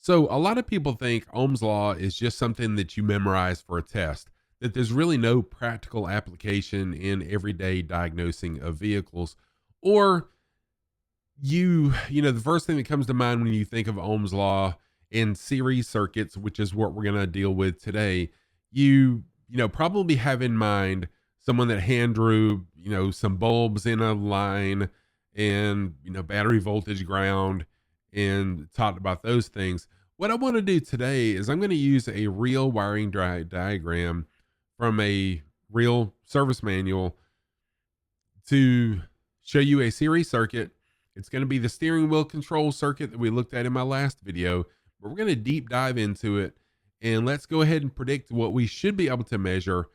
So, a lot of people think Ohm's law is just something that you memorize for a test, that there's really no practical application in everyday diagnosing of vehicles. Or the first thing that comes to mind when you think of Ohm's law in series circuits, which is what we're going to deal with today, probably have in mind someone that hand drew, some bulbs in a line and, battery voltage ground and talked about those things. What I want to do today is I'm going to use a real wiring diagram from a real service manual to show you a series circuit. It's going to be the steering wheel control circuit that we looked at in my last video, but we're going to deep dive into it. And let's go ahead and predict what we should be able to measure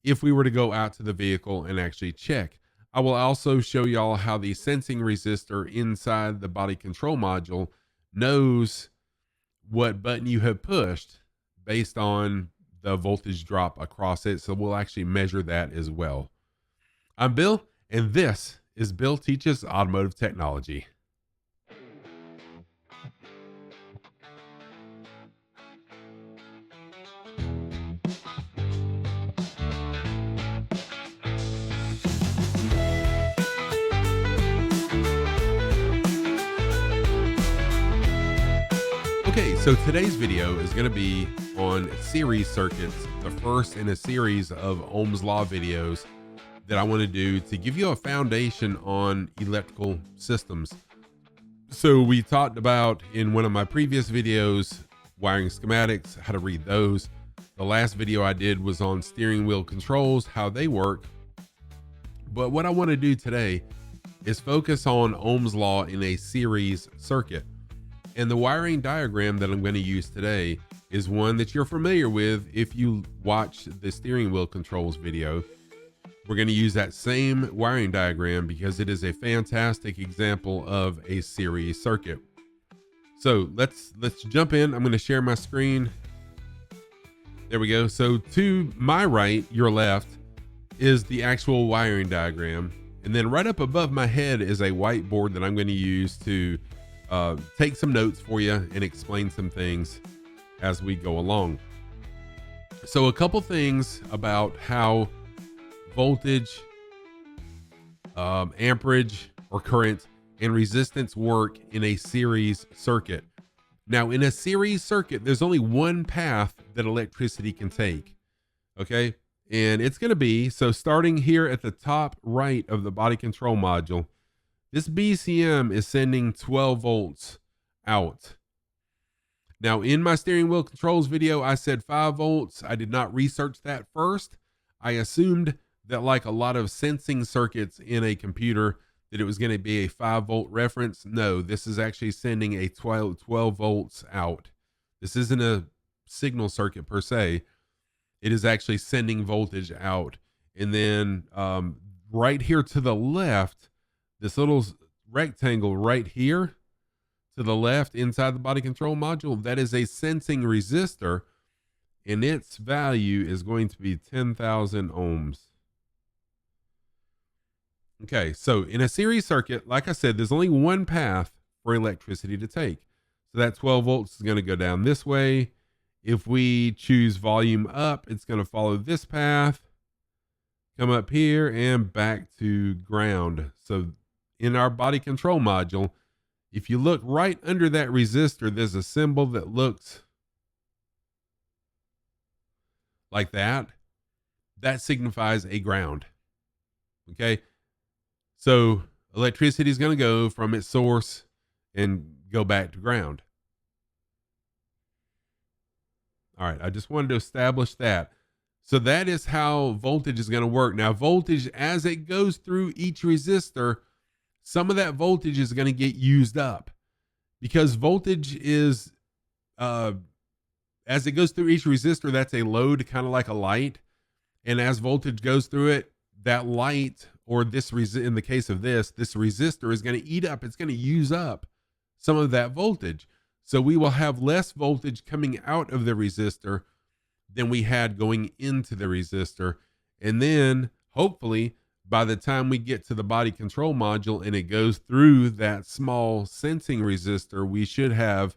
if we were to go out to the vehicle and actually check. I will also show y'all how the sensing resistor inside the body control module knows what button you have pushed based on the voltage drop across it. So we'll actually measure that as well. I'm Bill, and this is Bill Teaches Automotive Technology. Okay, so today's video is going to be on series circuits, the first in a series of Ohm's Law videos that I want to do to give you a foundation on electrical systems. So we talked about in one of my previous videos, wiring schematics, how to read those. The last video I did was on steering wheel controls, how they work. But what I want to do today is focus on Ohm's Law in a series circuit. And the wiring diagram that I'm going to use today is one that you're familiar with if you watch the steering wheel controls video. We're going to use that same wiring diagram because it is a fantastic example of a series circuit. So let's jump in. I'm going to share my screen. There we go. So to my right, your left, is the actual wiring diagram. And then right up above my head is a whiteboard that I'm going to use to take some notes for you and explain some things as we go along. So a couple things about how voltage, amperage or current, and resistance work in a series circuit. Now, in a series circuit, there's only one path that electricity can take. Okay. And it's going to be, so starting here at the top right of the body control module, this BCM is sending 12 volts out. Now, in my steering wheel controls video, I said 5 volts. I did not research that first. I assumed that, like a lot of sensing circuits in a computer, that it was going to be a 5-volt reference. No, this is actually sending a 12 volts out. This isn't a signal circuit per se. It is actually sending voltage out. And then right here to the left, this little rectangle right here to the left inside the body control module, that is a sensing resistor, and its value is going to be 10,000 ohms. Okay, so in a series circuit, like I said, there's only one path for electricity to take. So that 12 volts is going to go down this way. If we choose volume up, it's going to follow this path, come up here and back to ground. So in our body control module, if you look right under that resistor, there's a symbol that looks like that. That signifies a ground. Okay. So electricity is going to go from its source and go back to ground. All right. I just wanted to establish that. So that is how voltage is going to work. Now, voltage, as it goes through each resistor, some of that voltage is going to get used up because voltage is, as it goes through each resistor, that's a load, kind of like a light. And as voltage goes through it, that light, or this, in the case of this resistor is going to eat up, it's going to use up some of that voltage. So we will have less voltage coming out of the resistor than we had going into the resistor. And then hopefully by the time we get to the body control module and it goes through that small sensing resistor, we should have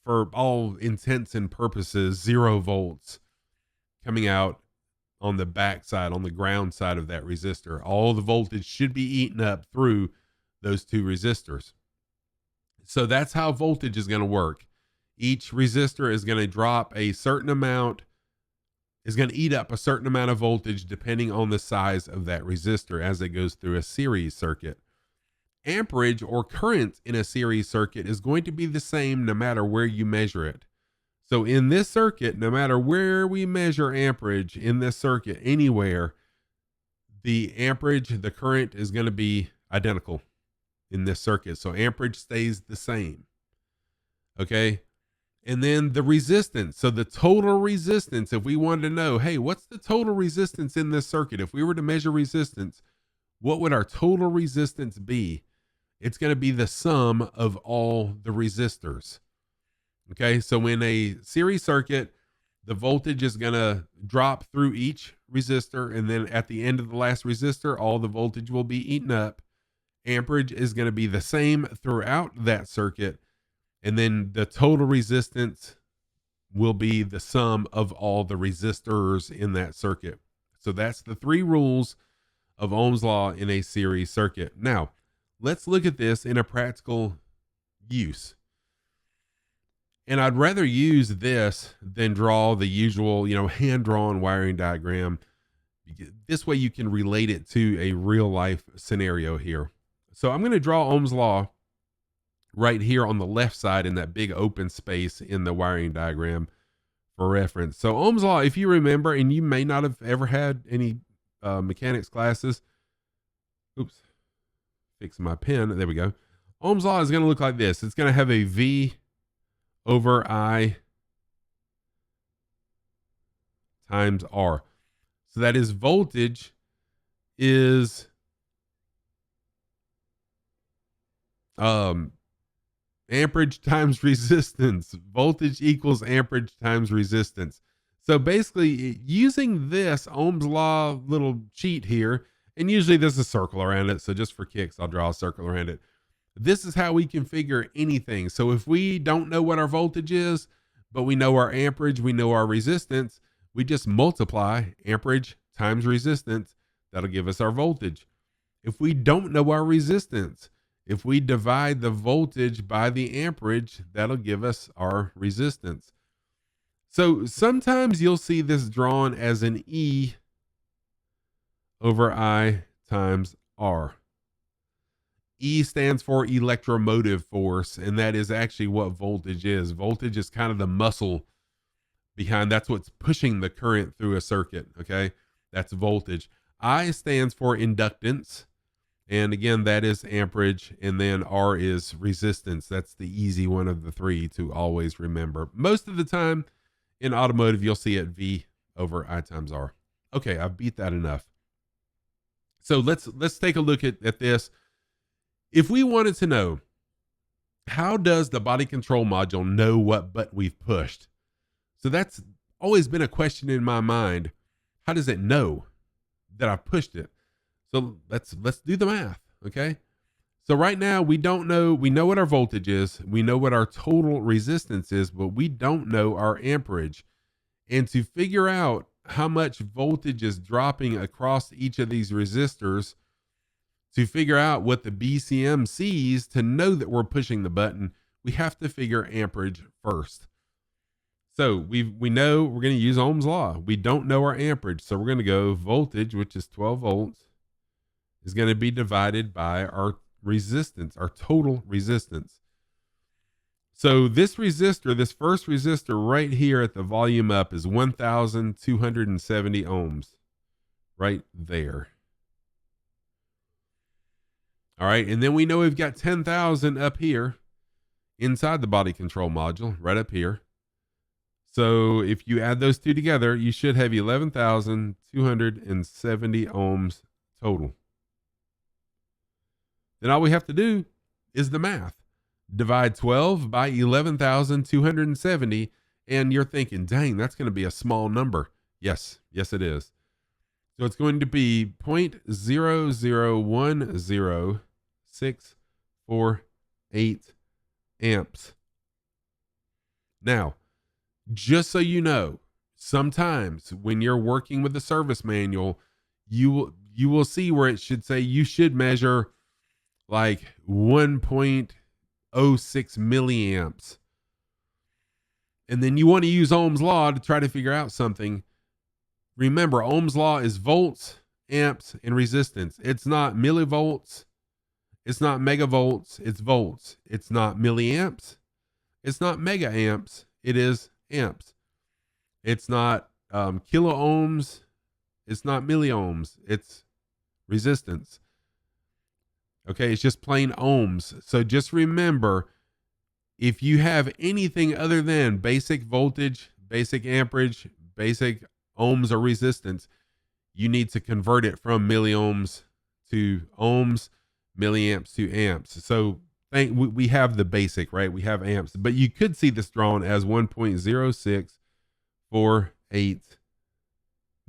for all intents and purposes, 0 volts coming out on the back side, on the ground side of that resistor. All the voltage should be eaten up through those 2 resistors. So that's how voltage is going to work. Each resistor is going to drop a certain amount, is going to eat up a certain amount of voltage depending on the size of that resistor as it goes through a series circuit. Amperage or current in a series circuit is going to be the same no matter where you measure it. So in this circuit, no matter where we measure amperage in this circuit, anywhere, the amperage, the current is going to be identical in this circuit. So amperage stays the same. Okay. And then the resistance. So the total resistance, if we wanted to know, hey, what's the total resistance in this circuit? If we were to measure resistance, what would our total resistance be? It's going to be the sum of all the resistors. Okay, so in a series circuit, the voltage is going to drop through each resistor, and then at the end of the last resistor, all the voltage will be eaten up. Amperage is going to be the same throughout that circuit, and then the total resistance will be the sum of all the resistors in that circuit. So that's the 3 rules of Ohm's law in a series circuit. Now, let's look at this in a practical use. And I'd rather use this than draw the usual, hand-drawn wiring diagram. This way you can relate it to a real-life scenario here. So I'm going to draw Ohm's law right here on the left side in that big open space in the wiring diagram for reference. So Ohm's law, if you remember, and you may not have ever had any mechanics classes. Oops, fix my pen. There we go. Ohm's law is going to look like this. It's going to have a V over I times R. So that is voltage is amperage times resistance. Voltage equals amperage times resistance. So basically, using this Ohm's law little cheat here, and usually there's a circle around it, so just for kicks, I'll draw a circle around it. This is how we can figure anything. So if we don't know what our voltage is, but we know our amperage, we know our resistance, we just multiply amperage times resistance. That'll give us our voltage. If we don't know our resistance, if we divide the voltage by the amperage, that'll give us our resistance. So sometimes you'll see this drawn as an E over I times R. E stands for electromotive force, and that is actually what voltage is. Voltage is kind of the muscle behind, that's what's pushing the current through a circuit, okay? That's voltage. I stands for inductance, and again, that is amperage, and then R is resistance. That's the easy one of the 3 to always remember. Most of the time in automotive, you'll see it V over I times R. Okay, I've beat that enough. So let's take a look at this. If we wanted to know, how does the body control module know what button we've pushed? So that's always been a question in my mind. How does it know that I've pushed it? So let's do the math, okay? So right now we don't know, we know what our voltage is, we know what our total resistance is, but we don't know our amperage. And to figure out how much voltage is dropping across each of these resistors, to figure out what the BCM sees to know that we're pushing the button, we have to figure amperage first. So we know we're going to use Ohm's law. We don't know our amperage, so we're going to go voltage, which is 12 volts, is going to be divided by our resistance, our total resistance. So this resistor, this first resistor right here at the volume up is 1,270 ohms, right there. All right, and then we know we've got 10,000 up here inside the body control module, right up here. So if you add those 2 together, you should have 11,270 ohms total. Then all we have to do is the math. Divide 12 by 11,270, and you're thinking, dang, that's going to be a small number. Yes, it is. So it's going to be 0.0010648 amps. Now, just so you know, sometimes when you're working with the service manual, you will see where it should say you should measure like 1.06 milliamps. And then you want to use Ohm's law to try to figure out something. Remember, Ohm's law is volts, amps, and resistance. It's not millivolts. It's not megavolts. It's volts. It's not milliamps. It's not mega amps. It is amps. It's not kilo ohms. It's not milliohms. It's resistance. Okay, it's just plain ohms. So just remember, if you have anything other than basic voltage, basic amperage, basic ohms or resistance, you need to convert it from milliohms to ohms, milliamps to amps. So we have the basic, right? We have amps, but you could see this drawn as 1.0648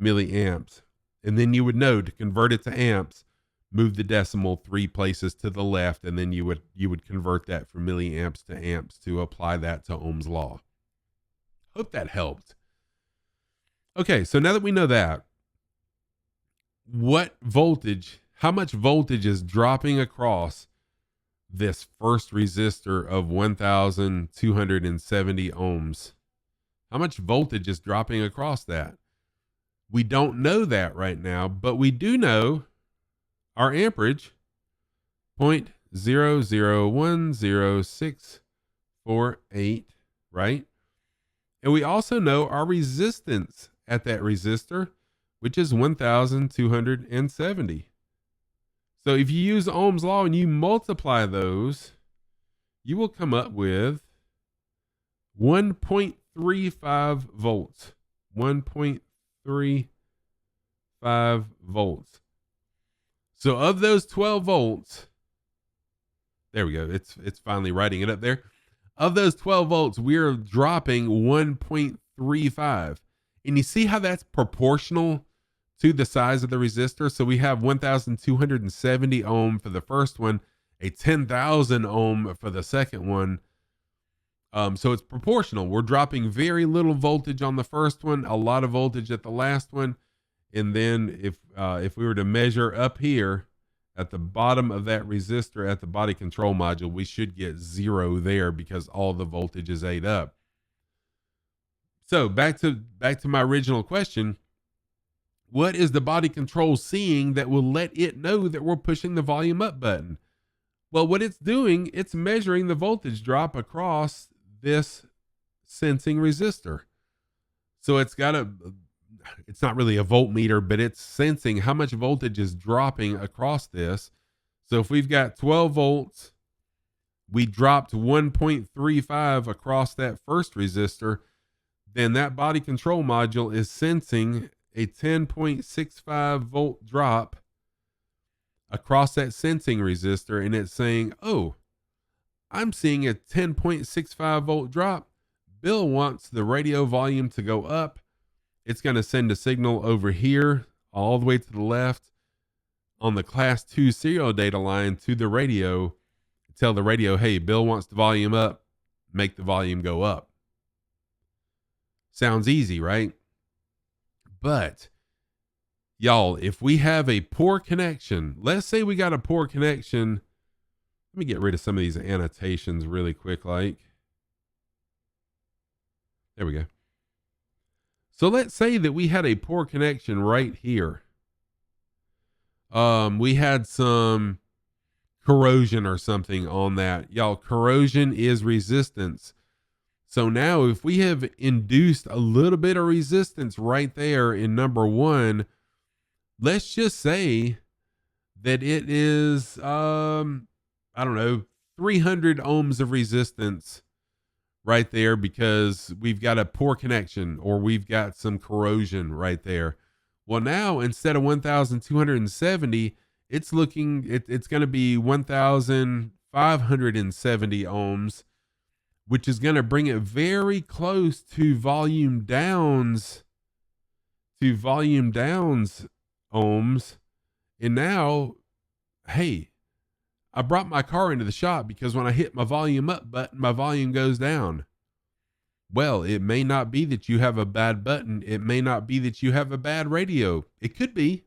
milliamps. And then you would know to convert it to amps, move the decimal 3 places to the left, and then you would convert that from milliamps to amps to apply that to Ohm's law. Hope that helped. Okay, so now that we know that, how much voltage is dropping across this first resistor of 1,270 ohms? How much voltage is dropping across that? We don't know that right now, but we do know our amperage, 0.0010648, right? And we also know our resistance at that resistor, which is 1,270. So if you use Ohm's law and you multiply those, you will come up with 1.35 volts. 1.35 volts. So of those 12 volts, there we go. It's finally writing it up there. Of those 12 volts, we're dropping 1.35. And you see how that's proportional to the size of the resistor? So we have 1,270 ohm for the first one, a 10,000 ohm for the second one. So it's proportional. We're dropping very little voltage on the first one, a lot of voltage at the last one. And then if we were to measure up here at the bottom of that resistor at the body control module, we should get 0 there because all the voltage is ate up. So back to my original question. What is the body control seeing that will let it know that we're pushing the volume up button? Well, what it's doing, it's measuring the voltage drop across this sensing resistor. So it's not really a voltmeter, but it's sensing how much voltage is dropping across this. So if we've got 12 volts, we dropped 1.35 across that first resistor, then that body control module is sensing a 10.65 volt drop across that sensing resistor, and it's saying, oh, I'm seeing a 10.65 volt drop. Bill wants the radio volume to go up. It's going to send a signal over here all the way to the left on the class 2 serial data line to the radio. Tell the radio, hey, Bill wants the volume up. Make the volume go up. Sounds easy, right? But y'all, if we have a poor connection, let's say we got a poor connection. Let me get rid of some of these annotations really quick. There we go. So let's say that we had a poor connection right here. We had some corrosion or something on that. Y'all, corrosion is resistance. So now if we have induced a little bit of resistance right there in number 1, let's just say that it is, 300 ohms of resistance right there because we've got a poor connection or we've got some corrosion right there. Well, now instead of 1,270, it's going to be 1,570 ohms, which is going to bring it very close to volume downs ohms. And now, hey, I brought my car into the shop because when I hit my volume up button, my volume goes down. Well, it may not be that you have a bad button. It may not be that you have a bad radio. It could be,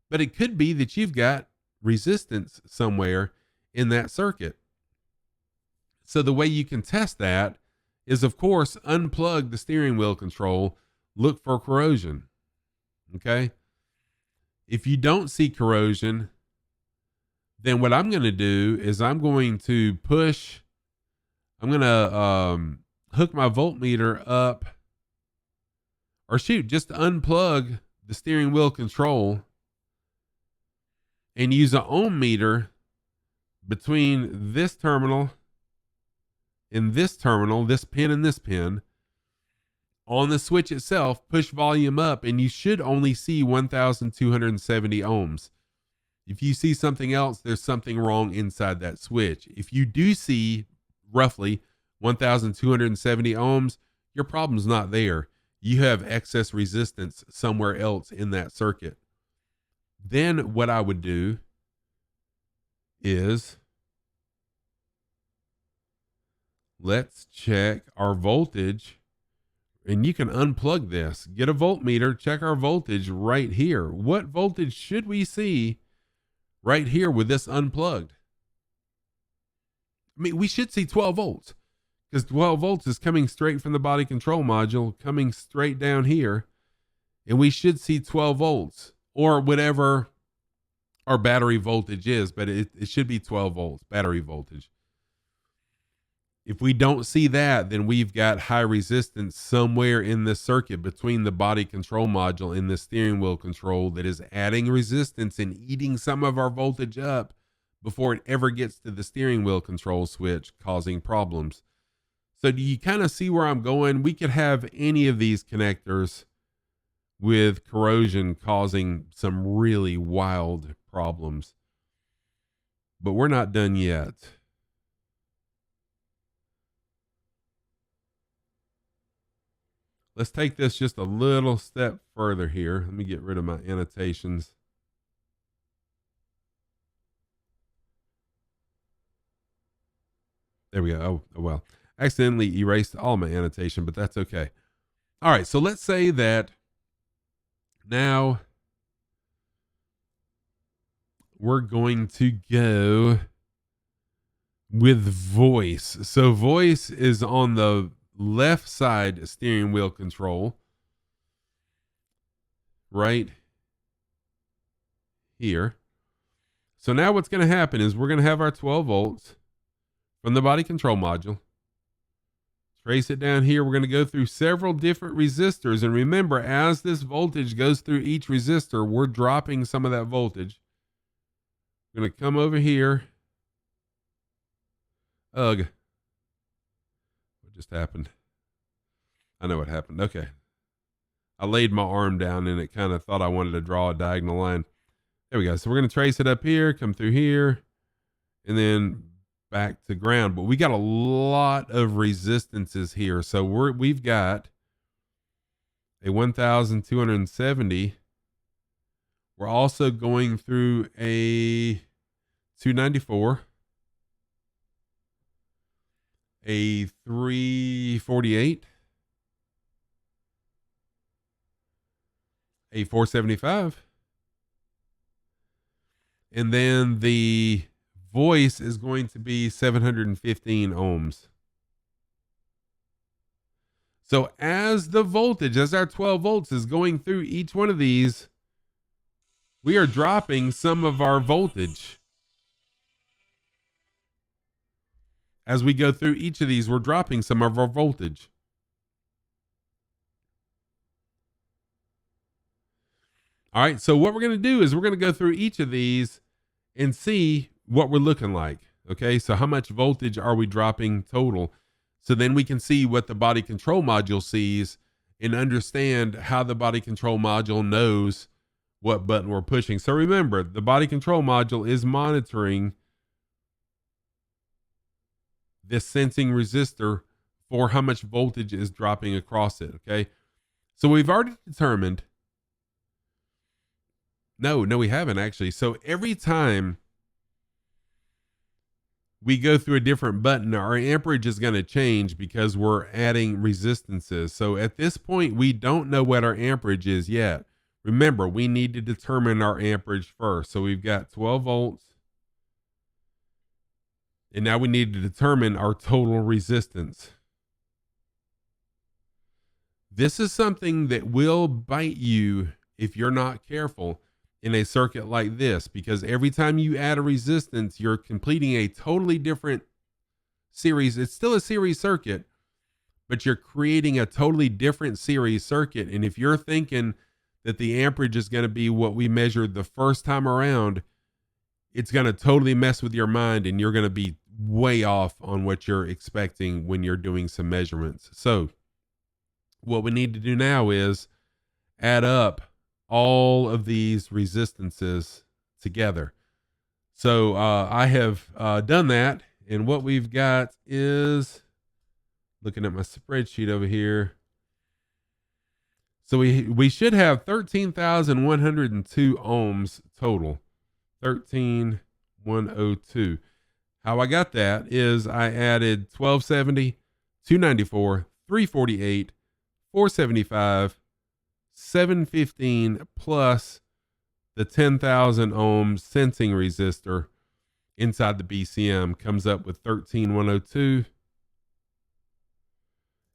but it could be that you've got resistance somewhere in that circuit. So the way you can test that is, of course, unplug the steering wheel control, look for corrosion. Okay. If you don't see corrosion, then what I'm going to do is I'm going to hook my voltmeter up, or just unplug the steering wheel control and use an ohm meter between this terminal and this terminal, this pin and this pin. On the switch itself, push volume up, and you should only see 1,270 ohms. If you see something else, there's something wrong inside that switch. If you do see roughly 1,270 ohms, your problem's not there. You have excess resistance somewhere else in that circuit. Then what I would do is, let's check our voltage. And you can unplug this, get a voltmeter, check our voltage right here. What voltage should we see right here with this unplugged? I mean, we should see 12 volts, because 12 volts is coming straight from the body control module, coming straight down here. And we should see 12 volts or whatever our battery voltage is, but it should be 12 volts battery voltage. If we don't see that, then we've got high resistance somewhere in this circuit between the body control module and the steering wheel control that is adding resistance and eating some of our voltage up before it ever gets to the steering wheel control switch, causing problems. So do you kind of see where I'm going? We could have any of these connectors with corrosion causing some really wild problems. But we're not done yet. Let's take this just a little step further here. Let me get rid of my annotations. There we go. Oh, well, accidentally erased all my annotation, but that's okay. All right, so let's say that now we're going to go with voice. So voice is on the left side steering wheel control right here. So now what's going to happen is we're going to have our 12 volts from the body control module. Trace it down here. We're going to go through several different resistors. And remember, as this voltage goes through each resistor, we're dropping some of that voltage. We're going to come over here. Ugh. What just happened? I know what happened. Okay. I laid my arm down and it kind of thought I wanted to draw a diagonal line. There we go. So we're going to trace it up here, come through here, and then back to ground. But we got a lot of resistances here. So we've got a 1,270. We're also going through a 294, a 348, a 475, and then the voice is going to be 715 ohms. So as the voltage, as our 12 volts is going through each one of these, we are dropping some of our voltage. As we go through each of these, we're dropping some of our voltage. All right, so what we're going to do is we're going to go through each of these and see what we're looking like. Okay, so how much voltage are we dropping total? So then we can see what the body control module sees and understand how the body control module knows what button we're pushing. So remember, the body control module is monitoring this sensing resistor for how much voltage is dropping across it. Okay, so we've already determined. No, we haven't actually. So every time we go through a different button, our amperage is going to change because we're adding resistances. So at this point, we don't know what our amperage is yet. Remember, we need to determine our amperage first. So we've got 12 volts. And now we need to determine our total resistance. This is something that will bite you if you're not careful in a circuit like this, because every time you add a resistance, you're completing a totally different series. It's still a series circuit, but you're creating a totally different series circuit. And if you're thinking that the amperage is going to be what we measured the first time around, it's going to totally mess with your mind, and you're going to be way off on what you're expecting when you're doing some measurements. So what we need to do now is add up all of these resistances together. So I have done that, and what we've got is, looking at my spreadsheet over here, so we should have 13,102 ohms total. 13,102. How I got that is I added 1270, 294, 348, 475, 715 plus the 10,000 ohms sensing resistor inside the BCM comes up with 13,102.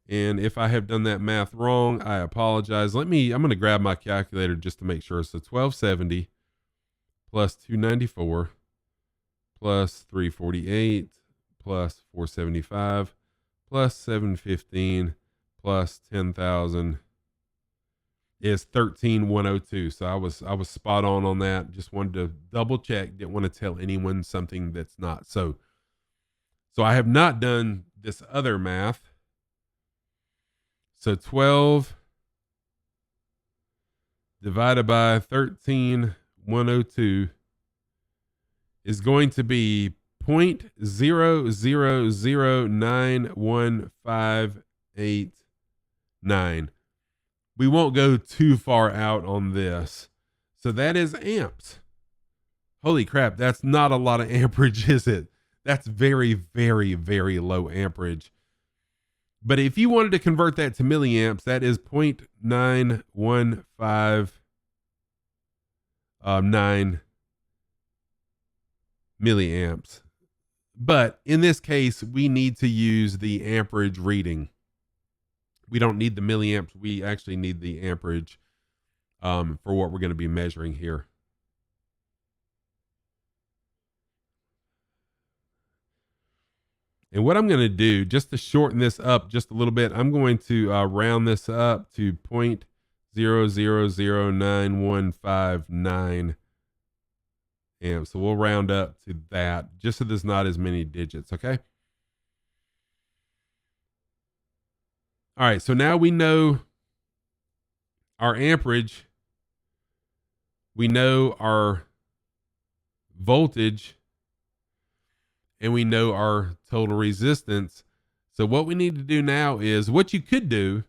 And if I have done that math wrong, I apologize. I'm going to grab my calculator just to make sure. So 1270 plus 294 plus 348 plus 475 plus 715 plus 10,000 is 13,102. So I was spot on that. Just wanted to double check. Didn't want to tell anyone something that's not. So I have not done this other math. So 12 divided by 13,102 is going to be 0.00091589. We won't go too far out on this. So that is amps. Holy crap, that's not a lot of amperage, is it? That's very, very, very low amperage. But if you wanted to convert that to milliamps, that is 0.9159 milliamps. But in this case, we need to use the amperage reading. We don't need the milliamps. We actually need the amperage for what we're going to be measuring here. And what I'm going to do, just to shorten this up just a little bit, I'm going to round this up to 0.000915 amps. So we'll round up to that, just so there's not as many digits, okay? All right, so now we know our amperage. We know our voltage. And we know our total resistance. So what we need to do now is, what you could do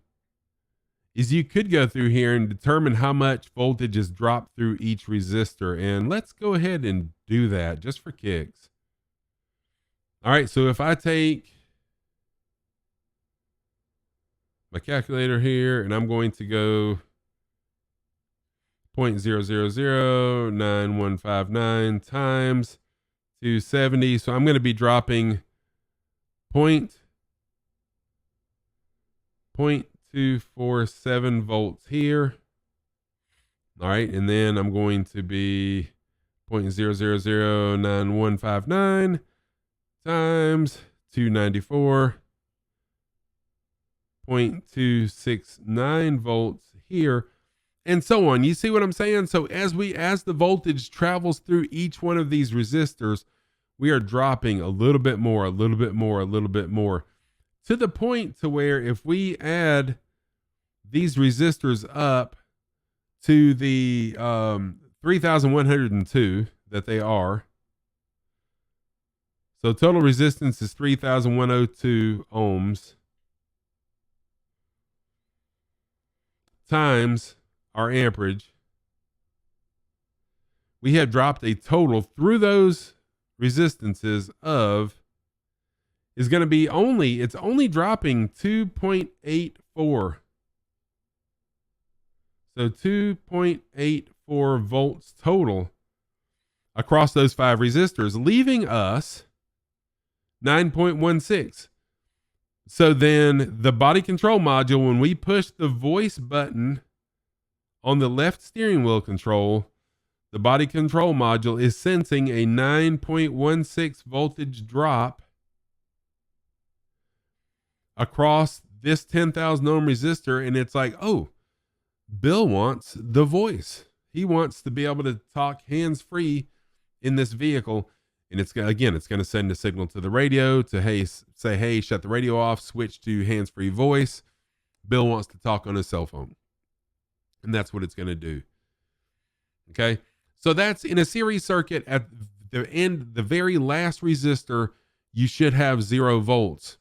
is you could go through here and determine how much voltage is dropped through each resistor. And let's go ahead and do that just for kicks. All right, so if I take my calculator here and I'm going to go 0.000915 times 270. So I'm going to be dropping 0.247 volts here. All right. And then I'm going to be 0.000915 times 294. 0.269 volts here, and so on. You see what I'm saying? So as the voltage travels through each one of these resistors, we are dropping a little bit more, a little bit more, a little bit more, to the point to where if we add these resistors up to the 3,102 that they are, so total resistance is 3,102 ohms times our amperage, we have dropped a total through those resistances of is going to be it's only dropping 2.84. So 2.84 volts total across those 5 resistors, leaving us 9.16. So then the body control module, when we push the voice button on the left steering wheel control, the body control module is sensing a 9.16 voltage drop across this 10,000 ohm resistor. And it's like, oh, Bill wants the voice. He wants to be able to talk hands-free in this vehicle. And it's going to send a signal to the radio to, say, hey, shut the radio off, switch to hands-free voice. Bill wants to talk on his cell phone. And that's what it's going to do. Okay. So that's in a series circuit. At the end, the very last resistor, you should have 0 volts.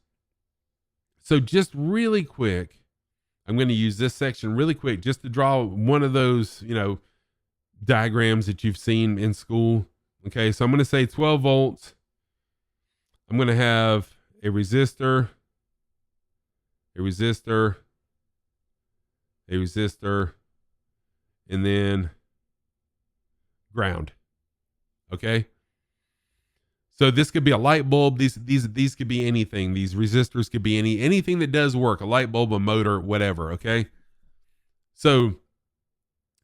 So just really quick, I'm going to use this section really quick just to draw one of those, diagrams that you've seen in school. Okay, so I'm going to say 12 volts. I'm going to have a resistor, and then ground. Okay. So this could be a light bulb. These could be anything. These resistors could be anything that does work, a light bulb, a motor, whatever. Okay. So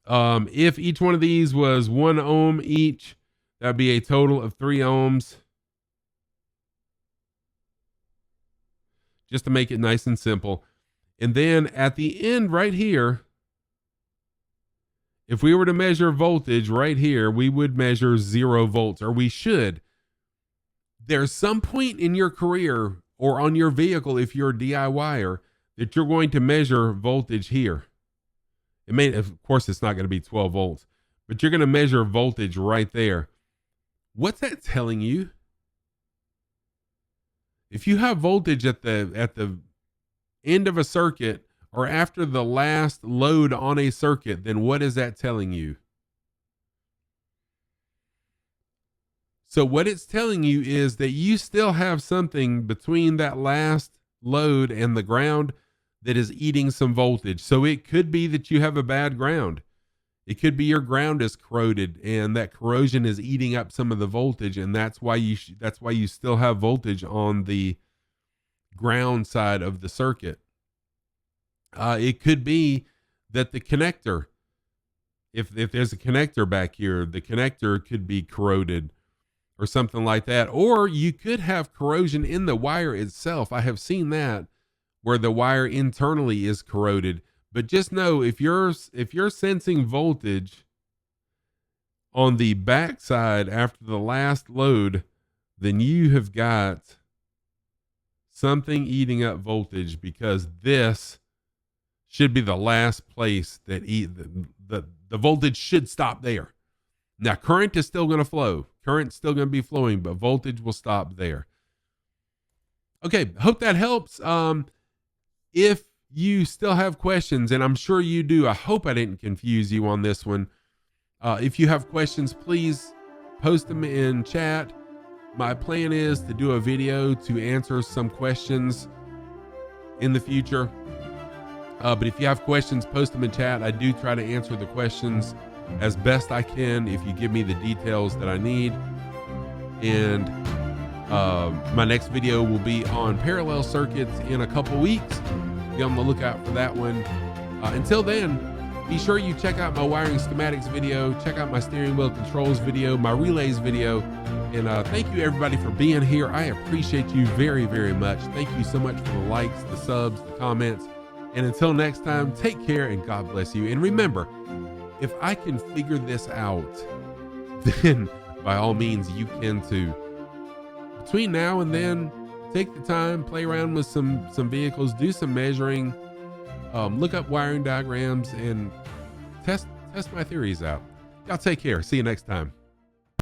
if each one of these was 1 ohm each, that'd be a total of 3 ohms. Just to make it nice and simple. And then at the end right here, if we were to measure voltage right here, we would measure 0 volts, or we should. There's some point in your career or on your vehicle, if you're a DIYer, that you're going to measure voltage here. It may, of course, it's not going to be 12 volts, but you're going to measure voltage right there. What's that telling you? If you have voltage at the end of a circuit or after the last load on a circuit, then what is that telling you? So what it's telling you is that you still have something between that last load and the ground that is eating some voltage. So it could be that you have a bad ground. It could be your ground is corroded and that corrosion is eating up some of the voltage, and that's why you still have voltage on the ground side of the circuit. It could be that the connector, if there's a connector back here, the connector could be corroded or something like that. Or you could have corrosion in the wire itself. I have seen that, where the wire internally is corroded. But just know, if you're sensing voltage on the back side after the last load, then you have got something eating up voltage, because this should be the last place that the voltage should stop there. Now, current is still going to flow. Current's still going to be flowing, but voltage will stop there. Okay, hope that helps. If you still have questions, and I'm sure you do, I hope I didn't confuse you on this one. If you have questions, please post them in chat. My plan is to do a video to answer some questions in the future. But if you have questions, post them in chat. I do try to answer the questions as best I can if you give me the details that I need. And my next video will be on parallel circuits in a couple weeks. Be on the lookout for that one. Until then, be sure you check out my wiring schematics video, check out my steering wheel controls video, my relays video, and thank you everybody for being here. I appreciate you very, very much. Thank you so much for the likes, the subs, the comments. And until next time, take care and God bless you. And remember, if I can figure this out, then by all means you can too. Between now and then, take the time, play around with some vehicles, do some measuring, look up wiring diagrams, and test my theories out. Y'all take care. See you next time.